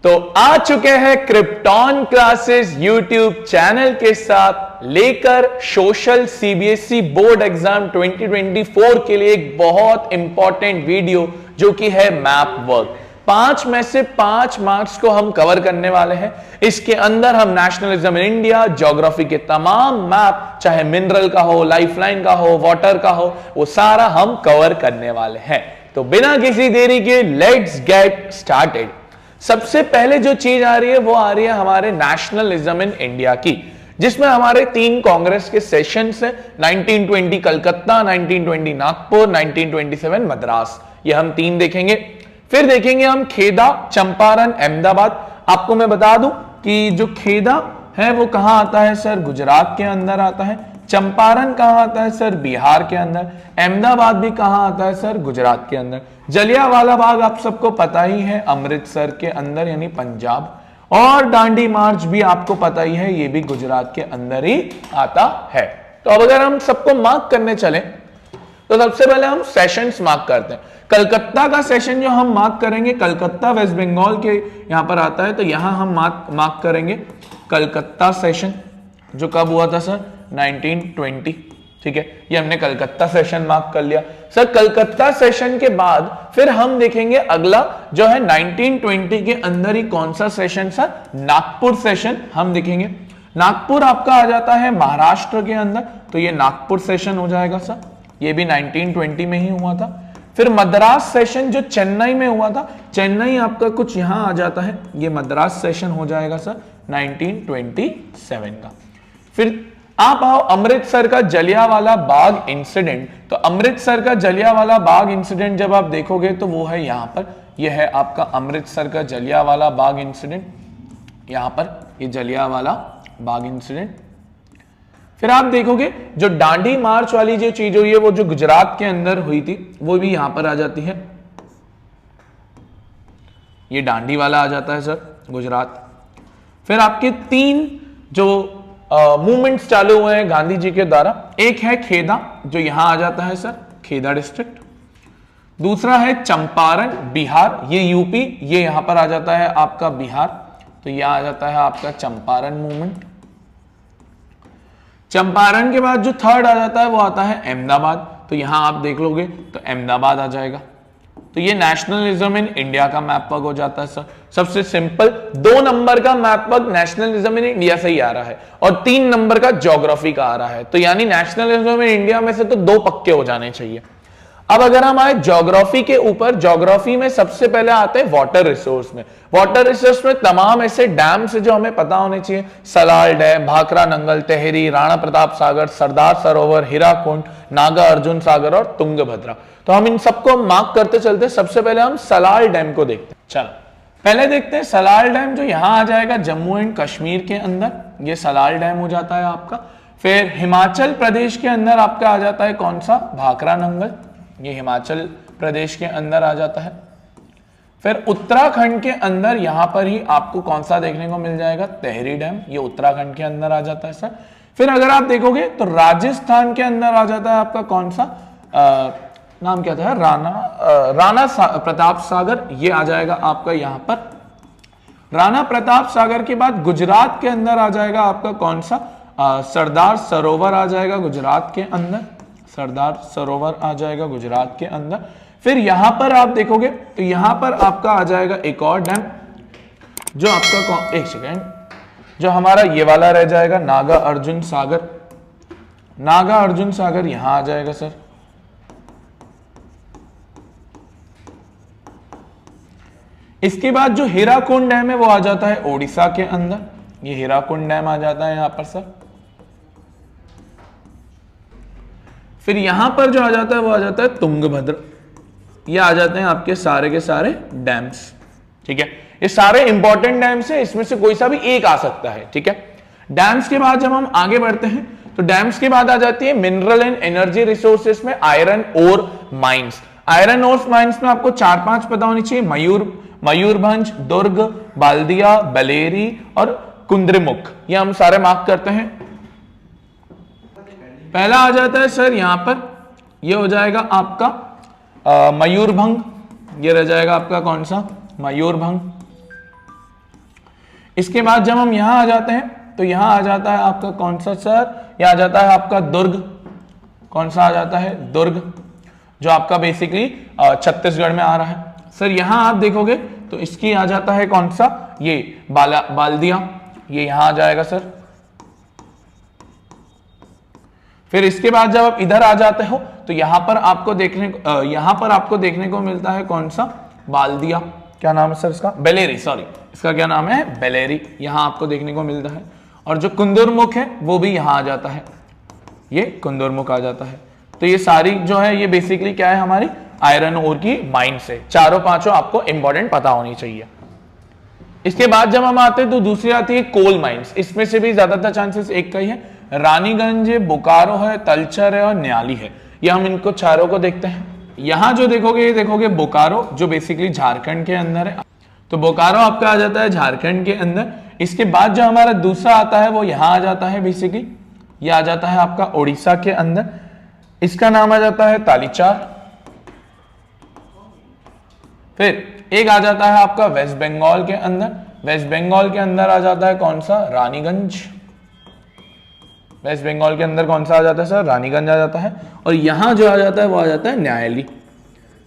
तो आ चुके हैं क्रिप्टॉन क्लासेस यूट्यूब चैनल के साथ लेकर सोशल सीबीएसई बोर्ड एग्जाम 2024 के लिए एक बहुत इंपॉर्टेंट वीडियो जो कि है मैप वर्क। 5 में से 5 मार्क्स को हम कवर करने वाले हैं। इसके अंदर हम नेशनलिज्म इन इंडिया, ज्योग्राफी के तमाम मैप, चाहे मिनरल का हो, लाइफलाइन का हो, वाटर का हो, वो सारा हम कवर करने वाले हैं। तो बिना किसी देरी के लेट्स गेट स्टार्टेड। सबसे पहले जो चीज आ रही है वो आ रही है हमारे नेशनलिज्म इन इंडिया की, जिसमें हमारे 3 कांग्रेस के सेशंस हैं। 1920 कलकत्ता, 1920 नागपुर, 1927 मद्रास। ये हम 3 देखेंगे। फिर देखेंगे हम खेदा, चंपारण, अहमदाबाद। आपको मैं बता दूं कि जो खेदा है वो कहां आता है सर? गुजरात के अंदर आता है। चंपारण कहां आता है सर? बिहार के अंदर। अहमदाबाद भी कहां आता है सर? गुजरात के अंदर। जलियांवाला बाग आप सबको पता ही है, अमृतसर के अंदर यानी पंजाब। और दांडी मार्च भी आपको पता ही है, ये भी गुजरात के अंदर ही आता है। तो अब अगर हम सबको मार्क करने चले तो सबसे पहले हम सेशंस मार्क करते हैं। कलकत्ता का सेशन जो हम मार्क करेंगे, कलकत्ता वेस्ट बंगाल के यहां पर आता है, तो यहां हम मार्क करेंगे कलकत्ता सेशन जो कब हुआ था सर? 1920। ठीक है, ये हमने कलकत्ता सेशन मार्क कर लिया। सर कलकत्ता सेशन के बाद फिर हम देखेंगे अगला जो है 1920 के अंदर ही कौन सा सेशन सर? नागपुर सेशन हम देखेंगे। नागपुर आपका आ जाता है महाराष्ट्र के अंदर, तो ये नागपुर सेशन हो जाएगा सर। ये भी 1920 में ही हुआ था। फिर मद्रास सेशन जो चेन्नई में हुआ था, चेन्नई आपका कुछ यहां आ जाता है, ये मद्रास सेशन हो जाएगा सर 1927 का। फिर आप आओ अमृतसर का जलियांवाला बाग इंसिडेंट। तो अमृतसर का जलियांवाला बाग इंसिडेंट जब आप देखोगे तो वो है यहां पर, यह है आपका अमृतसर का जलियांवाला बाग इंसिडेंट। यहां पर ये जलियांवाला बाग इंसिडेंट। फिर आप देखोगे जो दांडी मार्च वाली जो चीज हुई है वो जो गुजरात के अंदर हुई थी वो भी यहां पर आ जाती है। ये दांडी वाला आ जाता है सर गुजरात। फिर आपके 3 जो मूवमेंट्स चालू हुए हैं गांधी जी के द्वारा। एक है खेदा जो यहां आ जाता है सर, खेदा डिस्ट्रिक्ट। दूसरा है चंपारण बिहार, ये यूपी, ये यहां पर आ जाता है आपका बिहार, तो यह आ जाता है आपका चंपारण मूवमेंट। चंपारण के बाद जो थर्ड आ जाता है वो आता है अहमदाबाद, तो यहां आप देख लोगे तो अहमदाबाद आ जाएगा। तो ये नेशनलिज्म इन इंडिया का मैप वर्क हो जाता है सर। सबसे सिंपल 2 नंबर का map work nationalism in India से ही आ रहा है और 3 नंबर का ज्योग्राफी का आ रहा है, तो यानी नेशनलिज्म इन इंडिया में से तो 2 पक्के हो जाने चाहिए। अब अगर हम आए ज्योग्राफी के ऊपर, ज्योग्राफी में सबसे पहले आते हैं वाटर रिसोर्स में। वाटर रिसोर्स में तमाम ऐसे डैम से जो हमें पता होने चाहिए, सलाल डैम, भाखरा नंगल, टेहरी, राणा प्रताप सागर, सरदार सरोवर, हीराकुंड, नागा अर्जुन सागर और तुंगभद्रा। तो हम इन सबको मार्क करते चलते। सबसे पहले हम सलाल डैम को देखते हैं। चलो पहले देखते हैं सलाल डैम जो यहां आ जाएगा जम्मू एंड कश्मीर के अंदर, ये सलाल डैम हो जाता है आपका। फिर हिमाचल प्रदेश के अंदर आपका आ जाता है कौन सा? भाखरा नंगल, ये हिमाचल प्रदेश के अंदर आ जाता है। फिर उत्तराखंड के अंदर यहां पर ही आपको कौन सा देखने को मिल जाएगा? टेहरी डैम, ये उत्तराखंड के अंदर आ जाता है सर। फिर अगर आप देखोगे तो राजस्थान के अंदर आ जाता है आपका कौन सा? नाम क्या था? राणा प्रताप सागर, ये आ जाएगा आपका यहां पर। राणा प्रताप सागर के बाद गुजरात के अंदर आ जाएगा आपका कौन सा? सरदार सरोवर आ जाएगा गुजरात के अंदर, सरदार सरोवर आ जाएगा गुजरात के अंदर। फिर यहां पर आप देखोगे तो यहां पर आपका आ जाएगा एक और डैम जो आपका, एक सेकेंड, जो हमारा ये वाला रह जाएगा नागा अर्जुन सागर। नागा अर्जुन सागर यहां आ जाएगा सर। इसके बाद जो हीराकुंड डैम है वो आ जाता है ओडिशा के अंदर, ये हीराकुंड डैम आ जाता है यहां पर सर। फिर यहां पर जो आ जाता है वो आ जाता है तुंगभद्र, ये आ जाते हैं आपके सारे के सारे डैम्स। ठीक है, ये सारे इंपॉर्टेंट डैम्स है, इसमें से कोई सा भी एक आ सकता है। ठीक है, डैम्स के बाद जब हम आगे बढ़ते हैं तो डैम्स के बाद आ जाती है मिनरल एंड एनर्जी रिसोर्सेस में iron ore mines. Iron ore mines में आपको 4-5 पता होनी चाहिए, मयूरभंज, दुर्ग, बाल्दिया, बलेरी और कुंद्रमुख, ये हम सारे मार्क करते हैं। पहला आ जाता है सर यहां पर, ये हो जाएगा आपका मयूरभंग, ये रह जाएगा आपका कौन सा? मयूरभंग। इसके बाद जब हम यहां आ जाते हैं तो यहां आ जाता है आपका कौन सा सर, यह आ जाता है आपका दुर्ग। कौन सा आ जाता है? दुर्ग, जो आपका बेसिकली छत्तीसगढ़ में आ रहा है सर। यहां आप देखोगे तो इसकी आ जाता है कौन सा, ये बाल्दिया, ये यहां आ जाएगा सर। फिर इसके बाद जब आप इधर आ जाते हो तो यहां पर आपको देखने को मिलता है कौन सा, बाल्दिया। क्या नाम है सर इसका? बेलेरी, सॉरी, इसका क्या नाम है? बेलेरी, यहां आपको देखने को मिलता है। और जो कुंदुरमुख है वो भी यहां आ जाता है, ये कुंदुरमुख आ जाता है। तो ये सारी जो है ये बेसिकली क्या है, हमारी आयरन ओर की माइंस है। चारों पांचों आपको इंपॉर्टेंट पता होनी चाहिए। इसके बाद जब हम आते हैं तो दूसरी आती है कोल माइंस। इसमें से भी ज्यादातर चांसेस एक का ही है, रानीगंज है, बोकारो है, तलचर है और न्याली है। ये हम इनको चारों को देखते हैं। यहां जो देखोगे, ये देखोगे बोकारो, जो बेसिकली झारखंड के अंदर है। तो बोकारो आपका आ जाता है झारखंड के अंदर। इसके बाद जो हमारा दूसरा आता है वो यहां आ जाता है, बेसिकली ये आ जाता है आपका उड़ीसा के अंदर। इसका नाम आ जाता है तालीचार। फिर एक आ जाता है आपका वेस्ट बंगाल के अंदर। वेस्ट बंगाल के अंदर आ जाता है कौन सा, रानीगंज। वेस्ट बंगाल के अंदर कौन सा आ जाता है सर, रानीगंज आ जाता है। और यहां जो आ जाता है वो आ जाता है न्यायालय।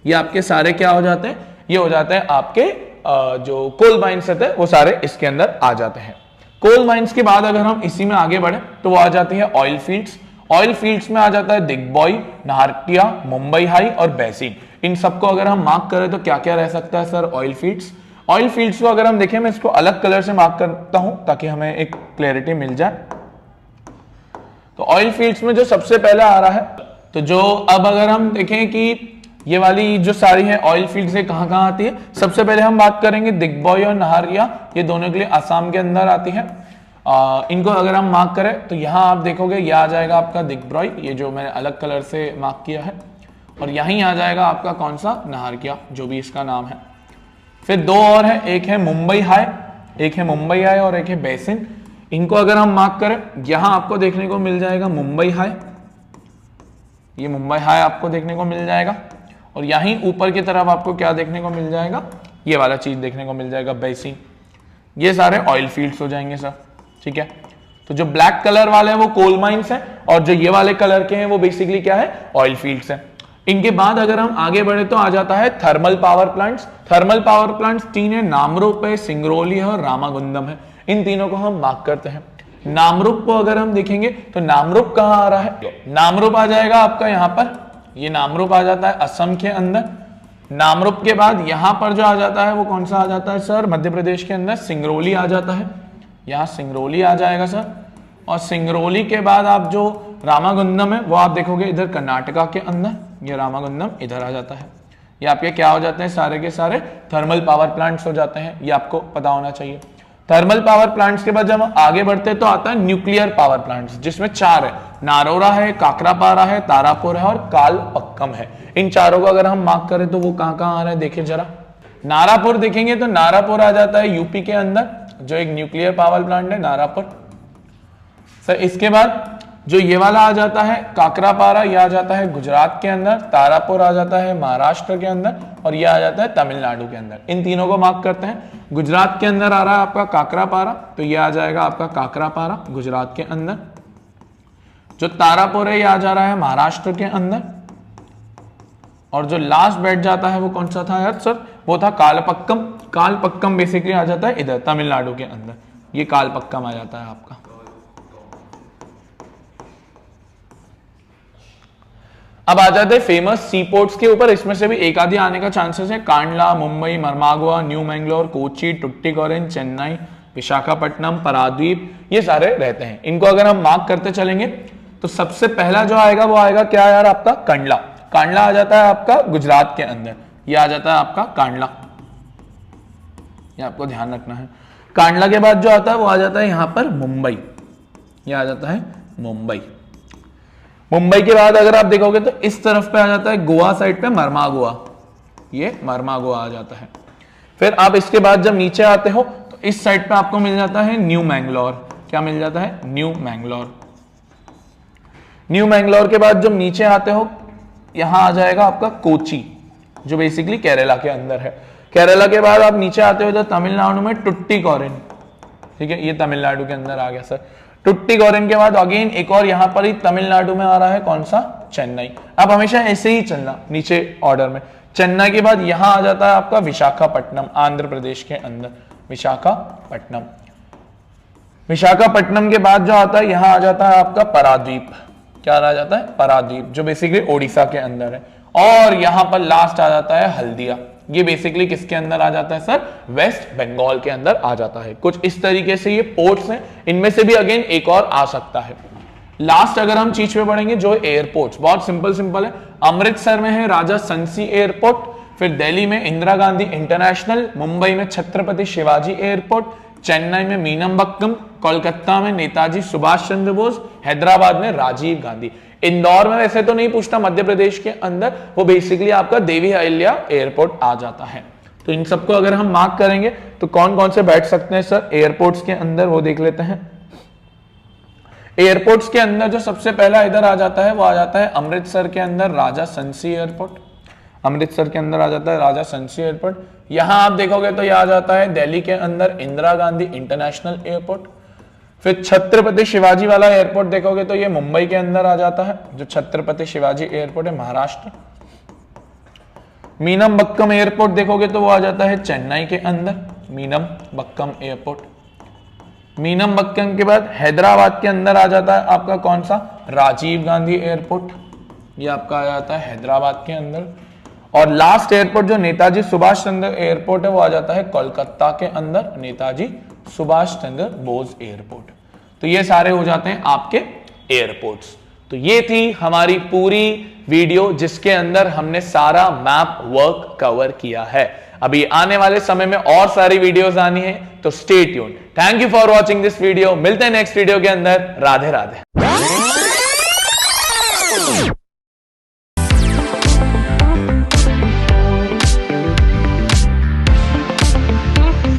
ये आपके सारे क्या हो जाते हैं, ये हो जाते हैं आपके जो कोल माइंस रहते हैं वो सारे इसके अंदर आ जाते हैं। कोल माइंस के बाद अगर हम इसी में आगे बढ़े तो वो आ जाती है ऑयल फील्ड्स। ऑयल फील्ड्स में आ जाता है दिग्बॉय, नाहरटिया, मुंबई हाई और बेसिन। इन सबको अगर हम मार्क करें तो क्या क्या रह सकता है sir, oil fields. Oil fields को अगर हम देखें, मैं इसको अलग कलर से मार्क करता हूं ताकि हमें एक क्लैरिटी मिल जाए। तो ऑयल फील्ड्स में जो सबसे पहले आ रहा है, तो जो अब अगर हम देखें कि ये वाली जो सारी है ऑयल फील्ड से कहां आती है, सबसे पहले हम बात करेंगे दिग्बॉय और नाहरिया, ये दोनों के लिए असम के अंदर आती है। इनको अगर हम मार्क करें तो यहां आप देखोगे ये आ जाएगा आपका दिग्बॉय, ये जो मैंने अलग कलर से मार्क किया है। और यहीं आ जाएगा आपका कौन सा, नाहरिया, जो भी इसका नाम है। फिर दो और है, एक है मुंबई हाई, और एक है बेसिन। इनको अगर हम मार्क करें, यहां आपको देखने को मिल जाएगा मुंबई हाई, ये मुंबई हाई आपको देखने को मिल जाएगा। और यहीं ऊपर की तरफ आपको क्या देखने को मिल जाएगा, ये वाला चीज देखने को मिल जाएगा, बेसिन। ये सारे ऑयल फील्ड्स हो जाएंगे सर, ठीक है। तो जो ब्लैक कलर वाले हैं वो कोल माइंस है, और जो ये वाले कलर के हैं वो बेसिकली क्या है, ऑयल फील्ड्स है। इनके बाद अगर हम आगे बढ़े तो आ जाता है thermal power plants. Thermal power plants तीन है, नामरूप है, सिंगरौली है और रामागुंडम है। इन तीनों को हम मार्क करते हैं। नामरूप को अगर हम देखेंगे तो नामरूप कहां आ रहा है, नामरूप आ जाएगा आपका यहां पर, ये नामरूप आ जाता है असम के अंदर। नामरूप के बाद यहां पर जो आ जाता है वो कौन सा आ जाता है सर, मध्य प्रदेश के अंदर सिंगरौली आ जाता है, यहां सिंगरौली आ जाएगा सर। और सिंगरौली के बाद आप जो रामागुंडम है वो आप देखोगे इधर कर्नाटका के अंदर, ये रामागुंडम इधर आ जाता है। ये आपके क्या हो जाते हैं, सारे के सारे थर्मल पावर प्लांट्स हो जाते हैं, ये आपको पता होना चाहिए। थर्मल पावर प्लांट्स के बाद जब हम आगे बढ़ते हैं तो आता है न्यूक्लियर पावर प्लांट्स, जिसमें चार है, नारोरा है, काकरापारा है, तारापुर है और कालपक्कम है। इन चारों को अगर हम मार्क करें तो वो कहां कहां आ रहा है, देखिए जरा। नारापुर देखेंगे तो नारापुर आ जाता है यूपी के अंदर, जो एक न्यूक्लियर पावर प्लांट है नारापुर सर। इसके बाद जो ये वाला आ जाता है काकरापारा, ये आ जाता है गुजरात के अंदर, तारापुर आ जाता है महाराष्ट्र के अंदर, और ये आ जाता है तमिलनाडु के अंदर। इन तीनों को मार्क करते हैं। गुजरात के अंदर आ रहा है आपका काकरापारा, तो ये आ जाएगा आपका काकरापारा गुजरात के अंदर। जो तारापुर है ये आ जा रहा है महाराष्ट्र के अंदर। और जो लास्ट बैठ जाता है वो कौन सा था यार सर, वो था कालपक्कम। कालपक्कम बेसिकली आ जाता है इधर तमिलनाडु के अंदर, ये कालपक्कम आ जाता है आपका। अब आ जाते हैं फेमस सी पोर्ट्स के ऊपर। इसमें से भी एक आधी आने का चांसेस है। कांडला, मुंबई, मरमागुआ, न्यू मैंगलोर, कोची, टुट्टिकोरिन, चेन्नई, विशाखापट्टनम, पारादीप, ये सारे रहते हैं। इनको अगर हम मार्क करते चलेंगे तो सबसे पहला जो आएगा वो आएगा क्या यार, आपका कांडला। कांडला आ जाता है आपका गुजरात के अंदर, ये आ जाता है आपका कांडला, ये आपको ध्यान रखना है। कांडला के बाद जो आता है वो आ जाता है यहां पर मुंबई, ये आ जाता है मुंबई। मुंबई के बाद अगर आप देखोगे तो इस तरफ पे आ जाता है गोवा साइड पे मरमागुआ, ये मरमागुआ आ जाता है। फिर आप इसके बाद जब नीचे आते हो तो इस साइड पे आपको मिल जाता है न्यू मैंगलोर। क्या मिल जाता है, न्यू मैंगलोर। न्यू मैंगलोर के बाद जब नीचे आते हो यहां आ जाएगा आपका कोची, जो बेसिकली केरला के अंदर है। केरला के बाद आप नीचे आते हो तो तमिलनाडु में टुट्टिकोरिन, ठीक है, ये तमिलनाडु के अंदर आ गया सर। टुट्टीगोरिन के बाद अगेन एक और यहां पर ही तमिलनाडु में आ रहा है, कौन सा, चेन्नई। अब हमेशा ऐसे ही चलना नीचे ऑर्डर में। चेन्नई के बाद यहां आ जाता है आपका विशाखापट्टनम, आंध्र प्रदेश के अंदर, विशाखापट्टनम। विशाखापट्टनम के बाद जो आता है यहां आ जाता है आपका पारादीप। क्या आ जाता है, पारादीप, जो बेसिकली ओडिशा के अंदर है। और यहां पर लास्ट आ जाता है हल्दिया। ये बेसिकली किसके अंदर आ जाता है सर, वेस्ट बंगाल के अंदर आ जाता है। कुछ इस तरीके से ये पोर्ट्स हैं, इनमें से भी अगेन एक और आ सकता है। लास्ट अगर हम चीज पे पढ़ेंगे जो एयरपोर्ट्स, बहुत सिंपल है। अमृतसर में है राजा संसी एयरपोर्ट, फिर दिल्ली में इंदिरा गांधी इंटरनेशनल, मुंबई में छत्रपति शिवाजी एयरपोर्ट, चेन्नई में मीनमबक्कम, कोलकाता में नेताजी सुभाष चंद्र बोस, हैदराबाद में राजीव गांधी। इंदौर में वैसे तो नहीं पूछता, मध्य प्रदेश के अंदर वो बेसिकली आपका देवी अहिल्या एयरपोर्ट आ जाता है। तो इन सबको अगर हम मार्क करेंगे तो कौन कौन से बैठ सकते हैं सर एयरपोर्ट्स के अंदर, वो देख लेते हैं। एयरपोर्ट्स के अंदर जो सबसे पहला इधर आ जाता है वो आ जाता है अमृतसर के अंदर राजा संसी एयरपोर्ट। अमृतसर के अंदर आ जाता है राजा संसी एयरपोर्ट। यहां आप देखोगे तो यह आ जाता है दिल्ली के अंदर इंदिरा गांधी इंटरनेशनल एयरपोर्ट। फिर छत्रपति शिवाजी वाला एयरपोर्ट देखोगे तो ये मुंबई के अंदर आ जाता है, जो छत्रपति शिवाजी एयरपोर्ट है, महाराष्ट्र। मीनमबक्कम एयरपोर्ट देखोगे तो वो आ जाता है चेन्नई के अंदर, मीनमबक्कम एयरपोर्ट। मीनमबक्कम के बाद हैदराबाद के अंदर आ जाता है आपका कौन सा, राजीव गांधी एयरपोर्ट, ये आपका आ जाता है हैदराबाद के अंदर। और लास्ट एयरपोर्ट जो नेताजी सुभाष चंद्र एयरपोर्ट है वो आ जाता है कोलकाता के अंदर, नेताजी सुभाष चंद्र बोस एयरपोर्ट। तो ये सारे हो जाते हैं आपके एयरपोर्ट्स। तो ये थी हमारी पूरी वीडियो जिसके अंदर हमने सारा मैप वर्क कवर किया है। अभी आने वाले समय में और सारी वीडियोस आनी है, तो stay tuned. Thank you for watching this video. मिलते हैं नेक्स्ट वीडियो के अंदर। राधे राधे।